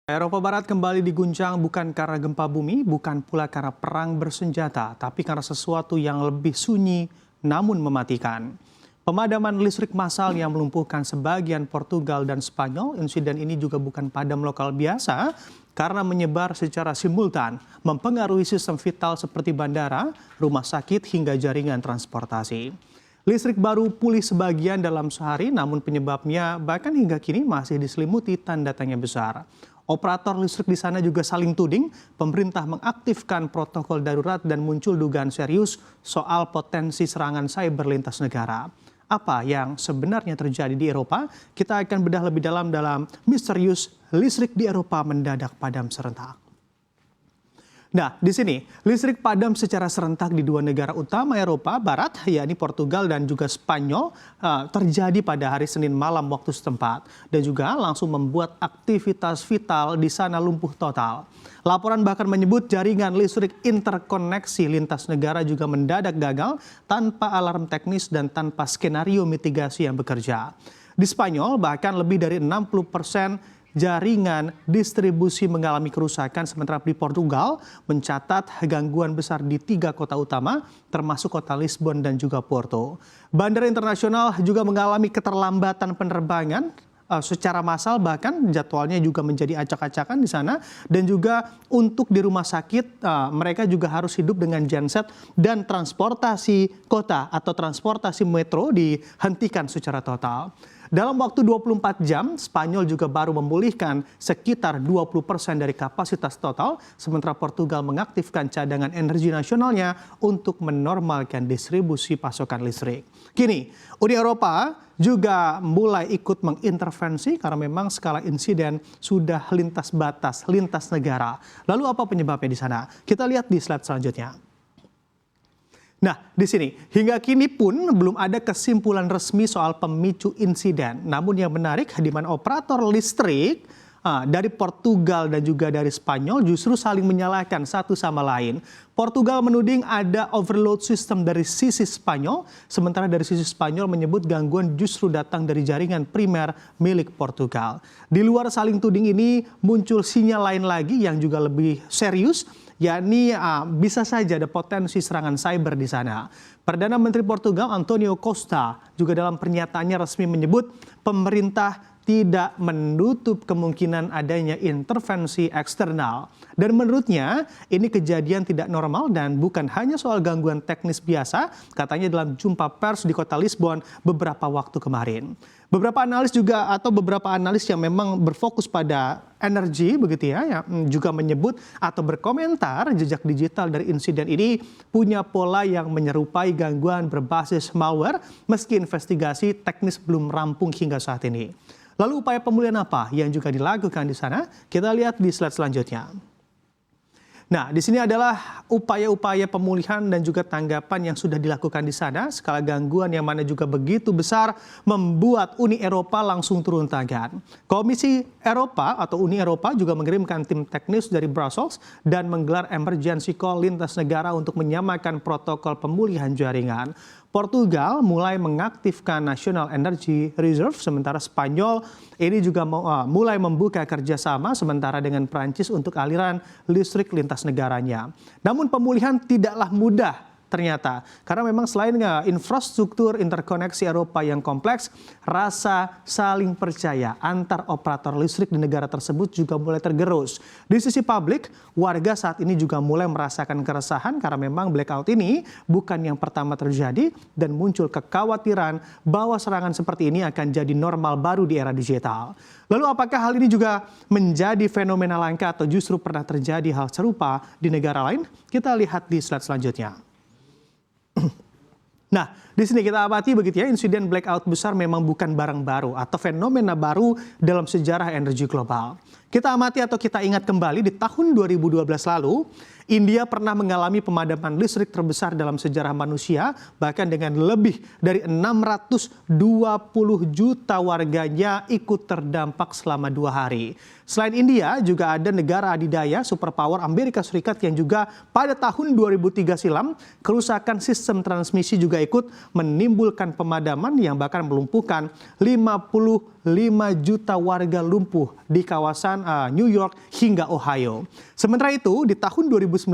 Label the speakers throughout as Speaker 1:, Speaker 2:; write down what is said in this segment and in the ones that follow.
Speaker 1: Eropa Barat kembali diguncang bukan karena gempa bumi, bukan pula karena perang bersenjata, tapi karena sesuatu yang lebih sunyi namun mematikan. Pemadaman listrik massal yang melumpuhkan sebagian Portugal dan Spanyol, insiden ini juga bukan padam lokal biasa karena menyebar secara simultan, mempengaruhi sistem vital seperti bandara, rumah sakit hingga jaringan transportasi. Listrik baru pulih sebagian dalam sehari, namun penyebabnya bahkan hingga kini masih diselimuti tanda tanya besar. Operator listrik di sana juga saling tuding, pemerintah mengaktifkan protokol darurat dan muncul dugaan serius soal potensi serangan cyber lintas negara. Apa yang sebenarnya terjadi di Eropa? Kita akan bedah lebih dalam misterius listrik di Eropa mendadak padam serentak. Nah, di sini listrik padam secara serentak di dua negara utama Eropa Barat, yakni Portugal dan juga Spanyol, terjadi pada hari Senin malam waktu setempat dan juga langsung membuat aktivitas vital di sana lumpuh total. Laporan bahkan menyebut jaringan listrik interkoneksi lintas negara juga mendadak gagal tanpa alarm teknis dan tanpa skenario mitigasi yang bekerja. Di Spanyol bahkan lebih dari 60% jaringan distribusi mengalami kerusakan, sementara di Portugal mencatat gangguan besar di 3 kota utama termasuk kota Lisbon dan juga Porto. Bandara internasional juga mengalami keterlambatan penerbangan secara massal, bahkan jadwalnya juga menjadi acak-acakan di sana, dan juga untuk di rumah sakit mereka juga harus hidup dengan genset dan transportasi kota atau transportasi metro dihentikan secara total. Dalam waktu 24 jam, Spanyol juga baru memulihkan sekitar 20% dari kapasitas total, sementara Portugal mengaktifkan cadangan energi nasionalnya untuk menormalkan distribusi pasokan listrik. Kini, Uni Eropa juga mulai ikut mengintervensi karena memang skala insiden sudah lintas batas, lintas negara. Lalu apa penyebabnya di sana? Kita lihat di slide selanjutnya. Nah, di sini hingga kini pun belum ada kesimpulan resmi soal pemicu insiden. Namun yang menarik di mana operator listrik dari Portugal dan juga dari Spanyol justru saling menyalahkan satu sama lain. Portugal menuding ada overload sistem dari sisi Spanyol, sementara dari sisi Spanyol menyebut gangguan justru datang dari jaringan primer milik Portugal. Di luar saling tuding ini muncul sinyal lain lagi yang juga lebih serius, yakni bisa saja ada potensi serangan cyber di sana. Perdana Menteri Portugal Antonio Costa juga dalam pernyataannya resmi menyebut pemerintah tidak menutup kemungkinan adanya intervensi eksternal. Dan menurutnya ini kejadian tidak normal dan bukan hanya soal gangguan teknis biasa, katanya dalam jumpa pers di kota Lisbon beberapa waktu kemarin. Beberapa analis yang memang berfokus pada energi begitu ya, yang juga menyebut atau berkomentar jejak digital dari insiden ini punya pola yang menyerupai gangguan berbasis malware meski investigasi teknis belum rampung hingga saat ini. Lalu upaya pemulihan apa yang juga dilakukan di sana? Kita lihat di slide selanjutnya. Nah, di sini adalah upaya-upaya pemulihan dan juga tanggapan yang sudah dilakukan di sana. Skala gangguan yang mana juga begitu besar membuat Uni Eropa langsung turun tangan. Komisi Eropa atau Uni Eropa juga mengirimkan tim teknis dari Brussels dan menggelar emergency call lintas negara untuk menyamakan protokol pemulihan jaringan. Portugal mulai mengaktifkan National Energy Reserve, sementara Spanyol ini juga mulai membuka kerjasama sementara dengan Prancis untuk aliran listrik lintas negaranya. Namun pemulihan tidaklah mudah ternyata, karena memang selain infrastruktur interkoneksi Eropa yang kompleks, rasa saling percaya antar operator listrik di negara tersebut juga mulai tergerus. Di sisi publik, warga saat ini juga mulai merasakan keresahan karena memang blackout ini bukan yang pertama terjadi dan muncul kekhawatiran bahwa serangan seperti ini akan jadi normal baru di era digital. Lalu apakah hal ini juga menjadi fenomena langka atau justru pernah terjadi hal serupa di negara lain? Kita lihat di slide selanjutnya. Nah, di sini kita amati begitu ya, insiden blackout besar memang bukan barang baru atau fenomena baru dalam sejarah energi global. Kita amati atau kita ingat kembali di tahun 2012 lalu, India pernah mengalami pemadaman listrik terbesar dalam sejarah manusia, bahkan dengan lebih dari 620 juta warganya ikut terdampak selama 2 hari. Selain India, juga ada negara adidaya superpower Amerika Serikat yang juga pada tahun 2003 silam, kerusakan sistem transmisi juga ikut menimbulkan pemadaman yang bahkan melumpuhkan 50 juta warga lumpuh di kawasan New York hingga Ohio. Sementara itu, di tahun 2019,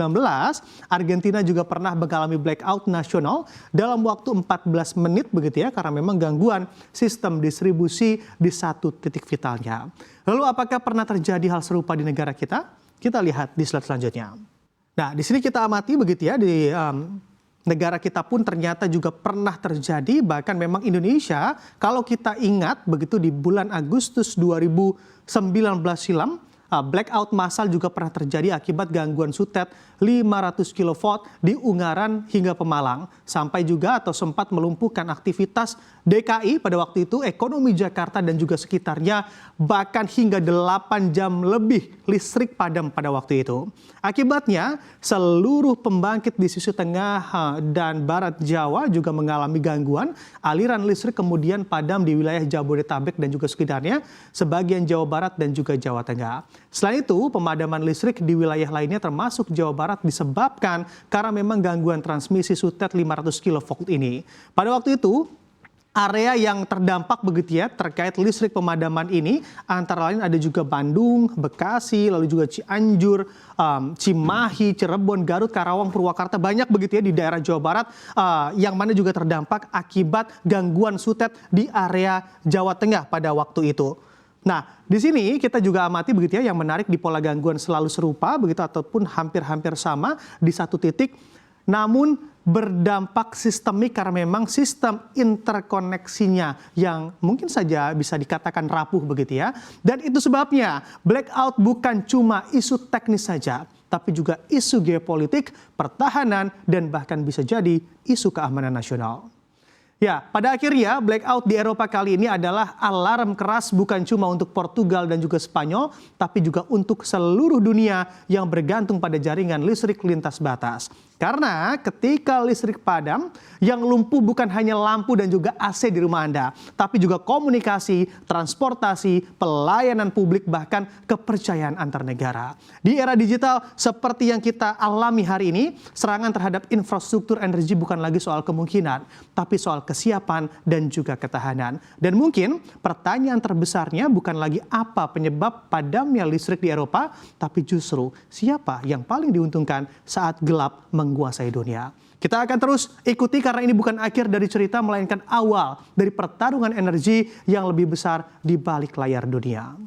Speaker 1: Argentina juga pernah mengalami blackout nasional dalam waktu 14 menit begitu ya, karena memang gangguan sistem distribusi di satu titik vitalnya. Lalu apakah pernah terjadi hal serupa di negara kita? Kita lihat di slide selanjutnya. Nah, di sini kita amati begitu ya, di negara kita pun ternyata juga pernah terjadi, bahkan memang Indonesia kalau kita ingat begitu di bulan Agustus 2019 silam, blackout massal juga pernah terjadi akibat gangguan sutet 500 kV di Ungaran hingga Pemalang, sampai juga atau sempat melumpuhkan aktivitas DKI pada waktu itu, ekonomi Jakarta dan juga sekitarnya, bahkan hingga 8 jam lebih listrik padam pada waktu itu. Akibatnya seluruh pembangkit di sisi tengah dan barat Jawa juga mengalami gangguan, aliran listrik kemudian padam di wilayah Jabodetabek dan juga sekitarnya, sebagian Jawa Barat dan juga Jawa Tengah. Selain itu, pemadaman listrik di wilayah lainnya termasuk Jawa Barat disebabkan karena memang gangguan transmisi sutet 500 kV ini. Pada waktu itu, area yang terdampak begitu ya terkait listrik pemadaman ini antara lain ada juga Bandung, Bekasi, lalu juga Cianjur, Cimahi, Cirebon, Garut, Karawang, Purwakarta, banyak begitu ya di daerah Jawa Barat yang mana juga terdampak akibat gangguan sutet di area Jawa Tengah pada waktu itu. Nah, di sini kita juga amati begitu ya, yang menarik di pola gangguan selalu serupa begitu ataupun hampir-hampir sama di satu titik, namun berdampak sistemik karena memang sistem interkoneksinya yang mungkin saja bisa dikatakan rapuh begitu ya. Dan itu sebabnya blackout bukan cuma isu teknis saja, tapi juga isu geopolitik, pertahanan, dan bahkan bisa jadi isu keamanan nasional. Ya, pada akhirnya blackout di Eropa kali ini adalah alarm keras bukan cuma untuk Portugal dan juga Spanyol, tapi juga untuk seluruh dunia yang bergantung pada jaringan listrik lintas batas. Karena ketika listrik padam, yang lumpuh bukan hanya lampu dan juga AC di rumah Anda, tapi juga komunikasi, transportasi, pelayanan publik, bahkan kepercayaan antar negara. Di era digital seperti yang kita alami hari ini, serangan terhadap infrastruktur energi bukan lagi soal kemungkinan, tapi soal kesiapan dan juga ketahanan. Dan mungkin pertanyaan terbesarnya bukan lagi apa penyebab padamnya listrik di Eropa, tapi justru siapa yang paling diuntungkan saat gelap menguasai dunia. Kita akan terus ikuti karena ini bukan akhir dari cerita, melainkan awal dari pertarungan energi yang lebih besar di balik layar dunia.